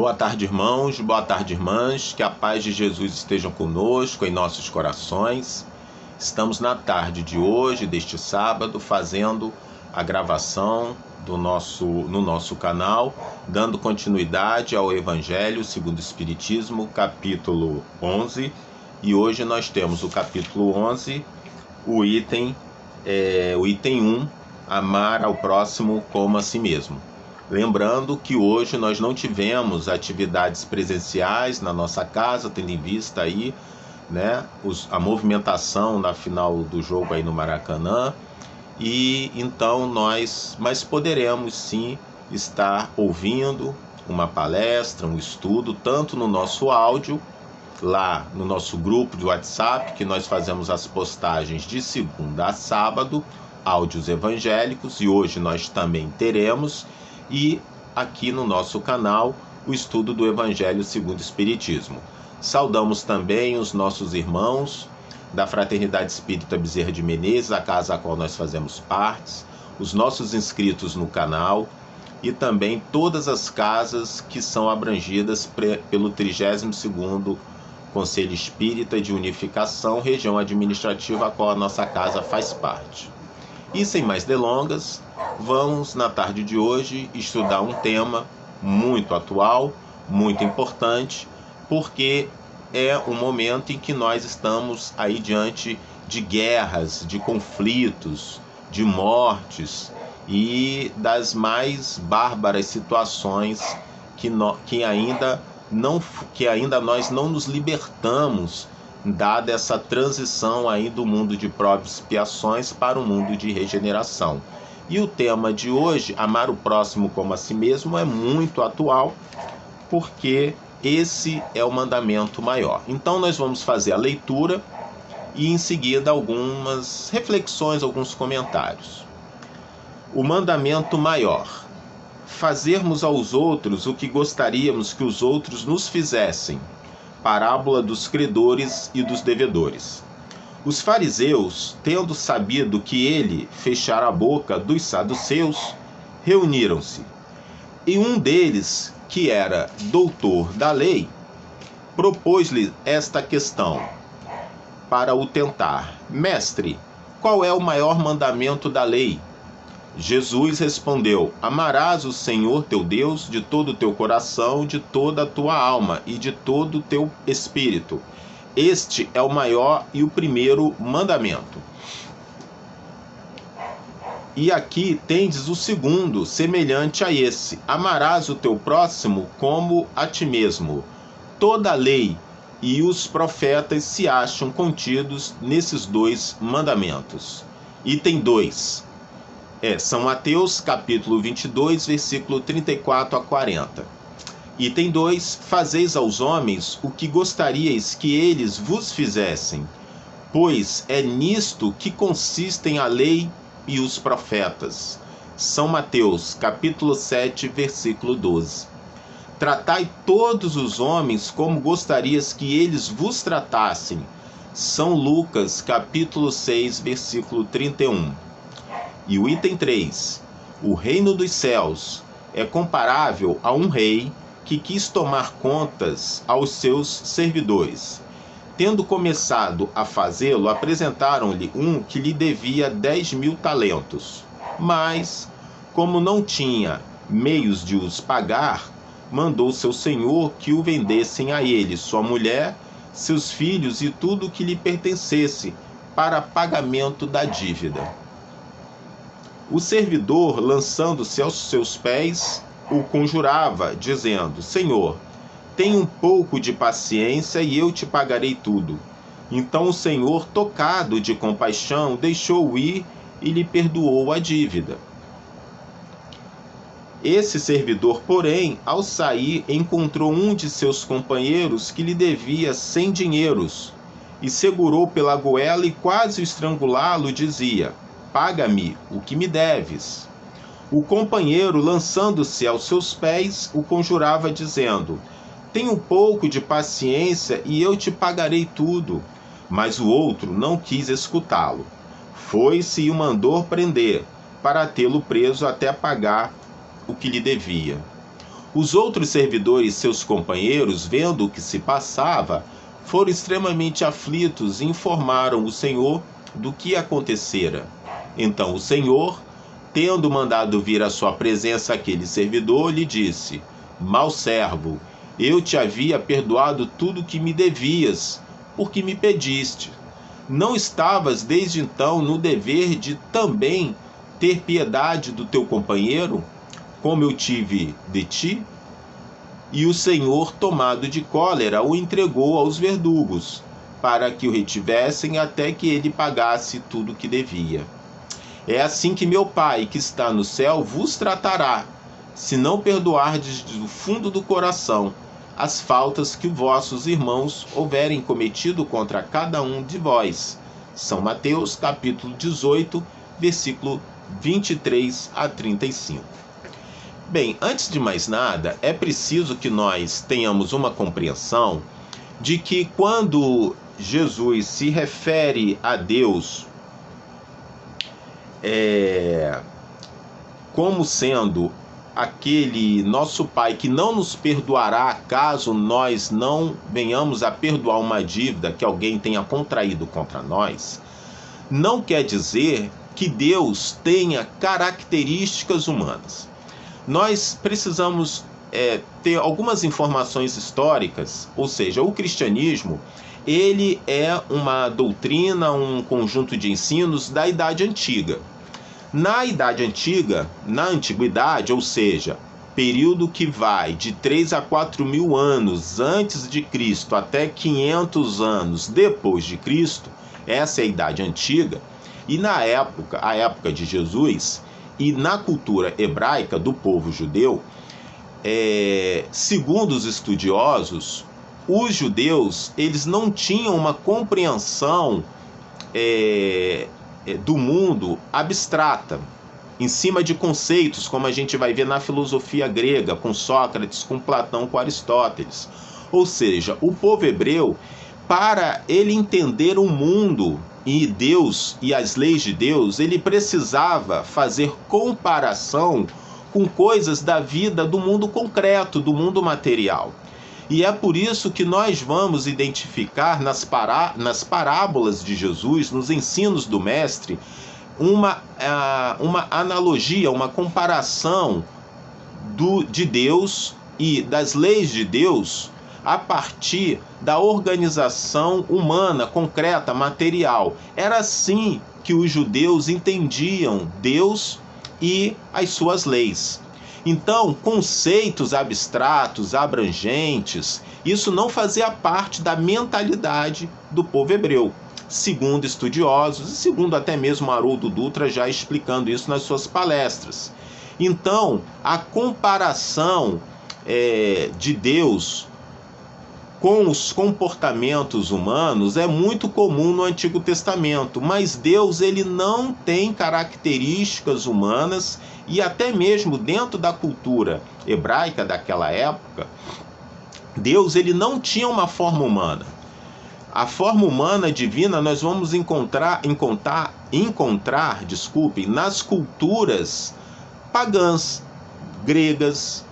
Boa tarde, irmãos, boa tarde, irmãs, que a paz de Jesus esteja conosco em nossos corações. Estamos na tarde de hoje, deste sábado, fazendo a gravação no nosso canal, dando continuidade ao Evangelho segundo o Espiritismo, capítulo 11. E hoje nós temos o capítulo 11, o item 1, amar ao próximo como a si mesmo. Lembrando que hoje nós não tivemos atividades presenciais na nossa casa, tendo em vista aí, né, a movimentação na final do jogo aí no Maracanã. E então mas poderemos sim estar ouvindo uma palestra, um estudo, tanto no nosso áudio, lá no nosso grupo de WhatsApp, que nós fazemos as postagens de segunda a sábado, áudios evangélicos, e hoje nós também teremos, e aqui no nosso canal, o estudo do Evangelho segundo o Espiritismo. Saudamos também os nossos irmãos da Fraternidade Espírita Bezerra de Menezes, a casa a qual nós fazemos parte, os nossos inscritos no canal e também todas as casas que são abrangidas pelo 32º Conselho Espírita de Unificação, região administrativa a qual a nossa casa faz parte. E sem mais delongas, vamos na tarde de hoje estudar um tema muito atual, muito importante, porque é um momento em que nós estamos aí diante de guerras, de conflitos, de mortes e das mais bárbaras situações que ainda nós não nos libertamos, dada essa transição aí do mundo de provas e expiações para o mundo de regeneração. E o tema de hoje, amar o próximo como a si mesmo, é muito atual, porque esse é o mandamento maior. Então nós vamos fazer a leitura e em seguida algumas reflexões, alguns comentários. O mandamento maior: fazermos aos outros o que gostaríamos que os outros nos fizessem. Parábola dos credores e dos devedores. Os fariseus, tendo sabido que ele fechara a boca dos saduceus, reuniram-se. E um deles, que era doutor da lei, propôs-lhe esta questão para o tentar: Mestre, qual é o maior mandamento da lei? Jesus respondeu: amarás o Senhor teu Deus de todo o teu coração, de toda a tua alma e de todo o teu espírito. Este é o maior e o primeiro mandamento. E aqui tendes o segundo, semelhante a esse: amarás o teu próximo como a ti mesmo. Toda a lei e os profetas se acham contidos nesses dois mandamentos. Item 2. São Mateus, capítulo 22, versículo 34 a 40. Item 2. Fazeis aos homens o que gostaríeis que eles vos fizessem, pois é nisto que consistem a lei e os profetas. São Mateus, capítulo 7, versículo 12. Tratai todos os homens como gostarias que eles vos tratassem. São Lucas, capítulo 6, versículo 31. E o item 3. O reino dos céus é comparável a um rei que quis tomar contas aos seus servidores. Tendo começado a fazê-lo, apresentaram-lhe um que lhe devia 10.000 talentos. Mas, como não tinha meios de os pagar, mandou seu senhor que o vendessem a ele, sua mulher, seus filhos e tudo o que lhe pertencesse, para pagamento da dívida. O servidor, lançando-se aos seus pés, o conjurava, dizendo: Senhor, tem um pouco de paciência e eu te pagarei tudo. Então o Senhor, tocado de compaixão, deixou-o ir e lhe perdoou a dívida. Esse servidor, porém, ao sair, encontrou um de seus companheiros que lhe devia 100 dinheiros, e segurou pela goela e quase estrangulá-lo, dizia: Paga-me o que me deves. O companheiro, lançando-se aos seus pés, o conjurava, dizendo: Tenha um pouco de paciência e eu te pagarei tudo. Mas o outro não quis escutá-lo. Foi-se e o mandou prender, para tê-lo preso até pagar o que lhe devia. Os outros servidores, seus companheiros, vendo o que se passava, foram extremamente aflitos e informaram o Senhor do que acontecera. Então o Senhor, tendo mandado vir à sua presença aquele servidor, lhe disse: Mau servo, eu te havia perdoado tudo o que me devias, porque me pediste. Não estavas desde então no dever de também ter piedade do teu companheiro, como eu tive de ti? E o Senhor, tomado de cólera, o entregou aos verdugos, para que o retivessem até que ele pagasse tudo o que devia. É assim que meu Pai, que está no céu, vos tratará, se não perdoardes do fundo do coração as faltas que vossos irmãos houverem cometido contra cada um de vós. São Mateus, capítulo 18, versículo 23 a 35. Bem, antes de mais nada, é preciso que nós tenhamos uma compreensão de que quando Jesus se refere a Deus como sendo aquele nosso Pai que não nos perdoará caso nós não venhamos a perdoar uma dívida que alguém tenha contraído contra nós, não quer dizer que Deus tenha características humanas. Nós precisamos ter algumas informações históricas, ou seja, o cristianismo, ele é uma doutrina, um conjunto de ensinos da Idade Antiga. Na Idade Antiga, na Antiguidade, ou seja, período que vai de 3 a 4 mil anos antes de Cristo até 500 anos depois de Cristo, essa é a Idade Antiga, e na época, a época de Jesus, e na cultura hebraica do povo judeu, segundo os estudiosos, os judeus eles não tinham uma compreensão do mundo abstrata, em cima de conceitos, como a gente vai ver na filosofia grega, com Sócrates, com Platão, com Aristóteles. Ou seja, o povo hebreu, para ele entender o mundo e Deus e as leis de Deus, ele precisava fazer comparação com coisas da vida do mundo concreto, do mundo material. E é por isso que nós vamos identificar nas parábolas de Jesus, nos ensinos do Mestre, uma analogia, uma comparação de Deus e das leis de Deus a partir da organização humana, concreta, material. Era assim que os judeus entendiam Deus e as suas leis. Então, conceitos abstratos, abrangentes, isso não fazia parte da mentalidade do povo hebreu, segundo estudiosos e segundo até mesmo Haroldo Dutra já explicando isso nas suas palestras. Então, a comparação de Deus com os comportamentos humanos é muito comum no Antigo Testamento, mas Deus ele não tem características humanas e até mesmo dentro da cultura hebraica daquela época, Deus ele não tinha uma forma humana. A forma humana divina nós vamos encontrar nas culturas pagãs, gregas,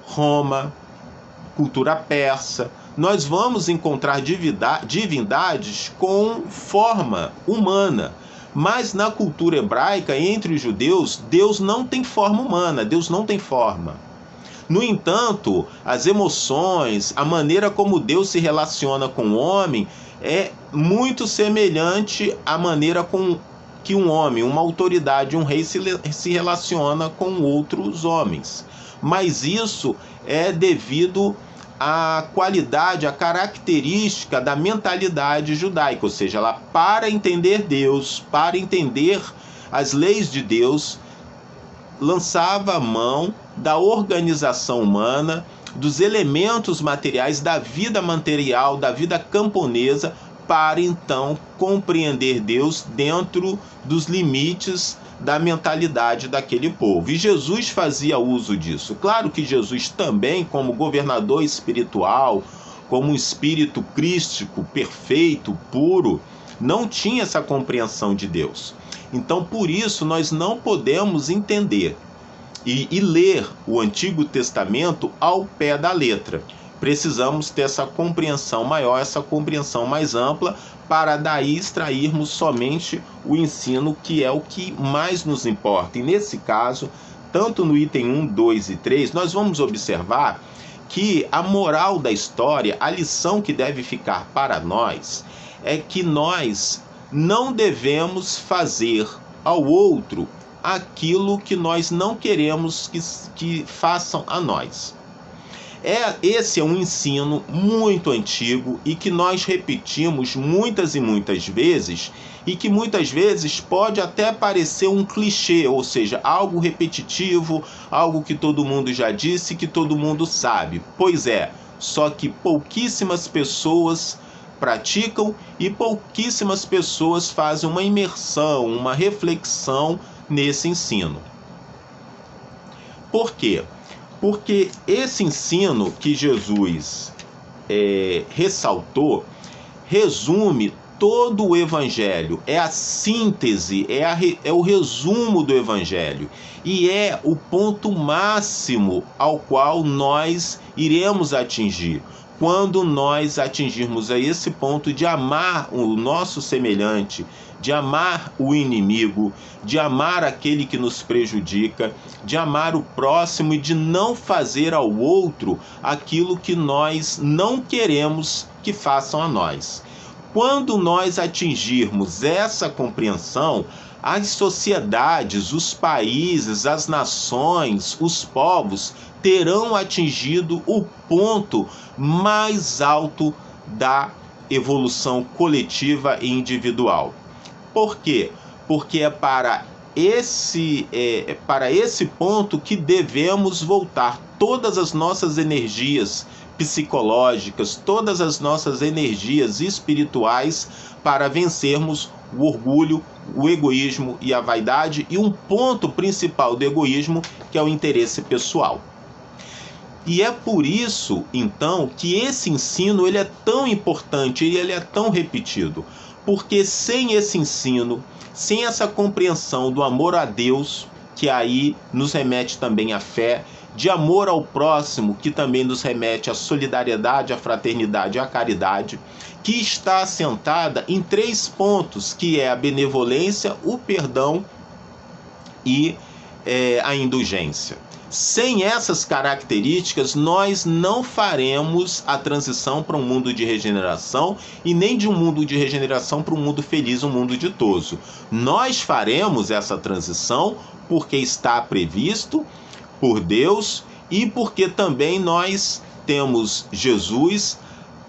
Roma, cultura persa. Nós vamos encontrar divindades com forma humana. Mas na cultura hebraica, entre os judeus, Deus não tem forma humana, Deus não tem forma. No entanto, as emoções, a maneira como Deus se relaciona com o homem é muito semelhante à maneira com que um homem, uma autoridade, um rei se relaciona com outros homens. Mas isso é devido à qualidade, à característica da mentalidade judaica, ou seja, ela, para entender Deus, para entender as leis de Deus, lançava a mão da organização humana, dos elementos materiais, da vida material, da vida camponesa, para então compreender Deus dentro dos limites da mentalidade daquele povo. E Jesus fazia uso disso. Claro que Jesus também, como governador espiritual, como um espírito crístico, perfeito, puro, não tinha essa compreensão de Deus. Então, por isso, nós não podemos entender e ler o Antigo Testamento ao pé da letra. Precisamos ter essa compreensão maior, essa compreensão mais ampla, para daí extrairmos somente o ensino que é o que mais nos importa. E nesse caso, tanto no item 1, 2 e 3, nós vamos observar que a moral da história, a lição que deve ficar para nós, é que nós não devemos fazer ao outro aquilo que nós não queremos que façam a nós. Esse é um ensino muito antigo e que nós repetimos muitas e muitas vezes, e que muitas vezes pode até parecer um clichê, ou seja, algo repetitivo, algo que todo mundo já disse, que todo mundo sabe. Pois é, só que pouquíssimas pessoas praticam e pouquíssimas pessoas fazem uma imersão, uma reflexão nesse ensino. Por quê? Porque esse ensino que Jesus ressaltou resume todo o Evangelho, é a síntese, é o resumo do Evangelho e é o ponto máximo ao qual nós iremos atingir. Quando nós atingirmos a esse ponto de amar o nosso semelhante, de amar o inimigo, de amar aquele que nos prejudica, de amar o próximo e de não fazer ao outro aquilo que nós não queremos que façam a nós. Quando nós atingirmos essa compreensão, as sociedades, os países, as nações, os povos terão atingido o ponto mais alto da evolução coletiva e individual. Por quê? Porque é para esse ponto que devemos voltar todas as nossas energias psicológicas, todas as nossas energias espirituais para vencermos o orgulho, o egoísmo e a vaidade, e um ponto principal do egoísmo, que é o interesse pessoal. E é por isso, então, que esse ensino ele é tão importante e ele é tão repetido. Porque sem esse ensino, sem essa compreensão do amor a Deus, que aí nos remete também à fé, de amor ao próximo, que também nos remete à solidariedade, à fraternidade e à caridade, que está assentada em 3 pontos, que é a benevolência, o perdão e a indulgência. Sem essas características, nós não faremos a transição para um mundo de regeneração e nem de um mundo de regeneração para um mundo feliz, um mundo ditoso. Nós faremos essa transição porque está previsto por Deus e porque também nós temos Jesus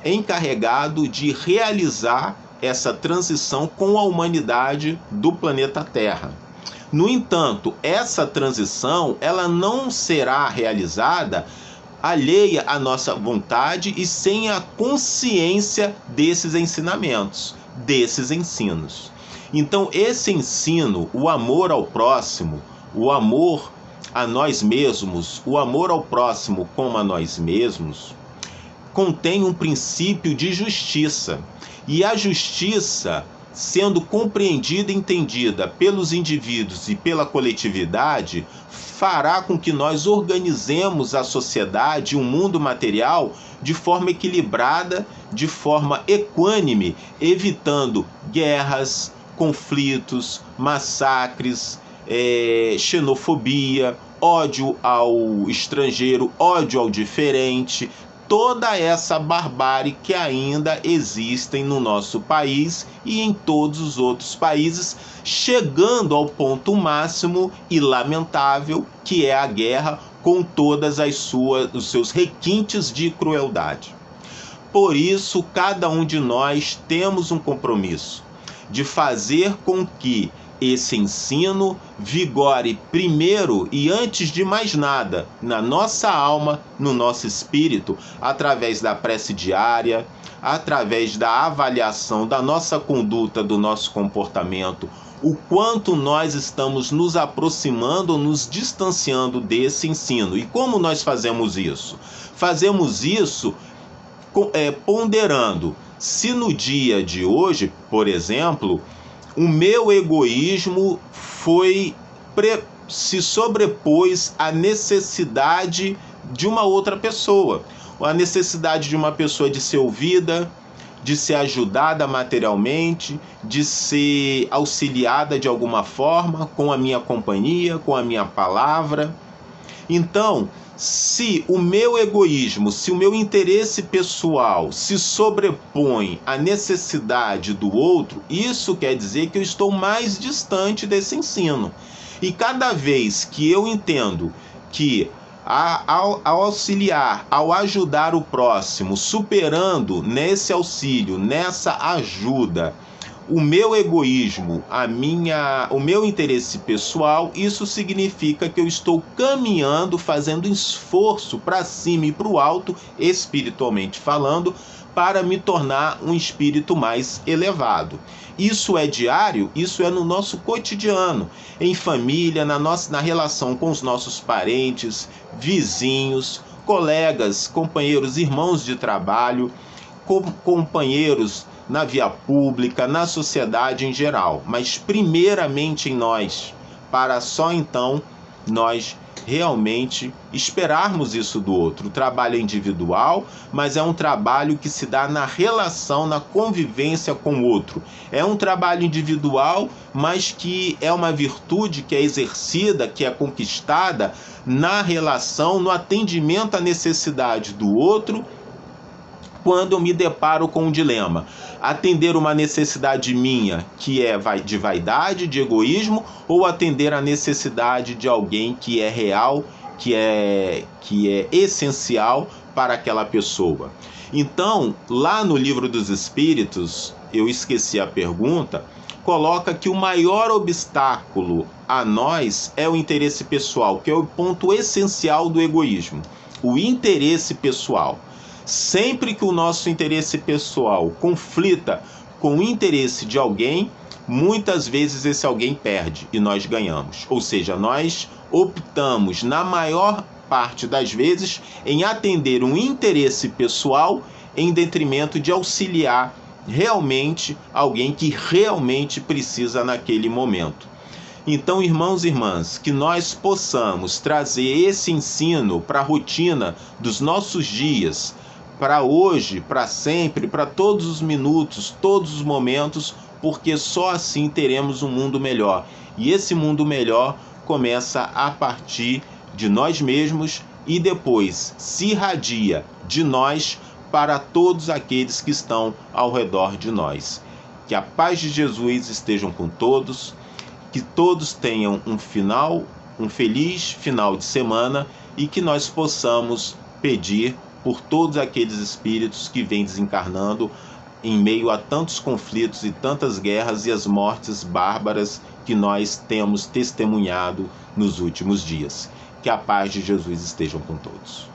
encarregado de realizar essa transição com a humanidade do planeta Terra. No entanto, essa transição ela não será realizada alheia à nossa vontade e sem a consciência desses ensinamentos, desses ensinos. Então, esse ensino, o amor ao próximo, o amor a nós mesmos, o amor ao próximo como a nós mesmos, contém um princípio de justiça. E a justiça, sendo compreendida e entendida pelos indivíduos e pela coletividade, fará com que nós organizemos a sociedade, o mundo material, de forma equilibrada, de forma equânime, evitando guerras, conflitos, massacres, xenofobia, ódio ao estrangeiro, ódio ao diferente, toda essa barbárie que ainda existem no nosso país e em todos os outros países, chegando ao ponto máximo e lamentável, que é a guerra, com todas os seus requintes de crueldade. Por isso, cada um de nós temos um compromisso de fazer com que esse ensino vigore primeiro e antes de mais nada na nossa alma, no nosso espírito, através da prece diária, através da avaliação da nossa conduta, do nosso comportamento, o quanto nós estamos nos aproximando ou nos distanciando desse ensino. E como nós fazemos isso? Fazemos isso ponderando se no dia de hoje, por exemplo, o meu egoísmo foi se sobrepôs à necessidade de uma outra pessoa, a necessidade de uma pessoa de ser ouvida, de ser ajudada materialmente, de ser auxiliada de alguma forma com a minha companhia, com a minha palavra. Então, se o meu egoísmo, se o meu interesse pessoal se sobrepõe à necessidade do outro, isso quer dizer que eu estou mais distante desse ensino. E cada vez que eu entendo que ao auxiliar, ao ajudar o próximo, superando nesse auxílio, nessa ajuda, o meu egoísmo, o meu interesse pessoal, isso significa que eu estou caminhando, fazendo esforço para cima e para o alto, espiritualmente falando, para me tornar um espírito mais elevado. Isso é diário, isso é no nosso cotidiano, em família, na relação com os nossos parentes, vizinhos, colegas, companheiros, irmãos de trabalho, companheiros na via pública, na sociedade em geral, mas primeiramente em nós, para só então nós realmente esperarmos isso do outro. O trabalho é individual, mas é um trabalho que se dá na relação, na convivência com o outro. É um trabalho individual, mas que é uma virtude que é exercida, que é conquistada na relação, no atendimento à necessidade do outro. Quando eu me deparo com um dilema, atender uma necessidade minha, que é de vaidade, de egoísmo, ou atender a necessidade de alguém que é real, que é essencial para aquela pessoa. Então, lá no Livro dos Espíritos, eu esqueci a pergunta, coloca que o maior obstáculo a nós é o interesse pessoal, que é o ponto essencial do egoísmo, o interesse pessoal. Sempre que o nosso interesse pessoal conflita com o interesse de alguém, muitas vezes esse alguém perde e nós ganhamos. Ou seja, nós optamos, na maior parte das vezes, em atender um interesse pessoal em detrimento de auxiliar realmente alguém que realmente precisa naquele momento. Então, irmãos e irmãs, que nós possamos trazer esse ensino para a rotina dos nossos dias, para hoje, para sempre, para todos os minutos, todos os momentos, porque só assim teremos um mundo melhor. E esse mundo melhor começa a partir de nós mesmos e depois se irradia de nós para todos aqueles que estão ao redor de nós. Que a paz de Jesus estejam com todos, que todos tenham um feliz final de semana e que nós possamos pedir por todos aqueles espíritos que vêm desencarnando em meio a tantos conflitos e tantas guerras e as mortes bárbaras que nós temos testemunhado nos últimos dias. Que a paz de Jesus esteja com todos.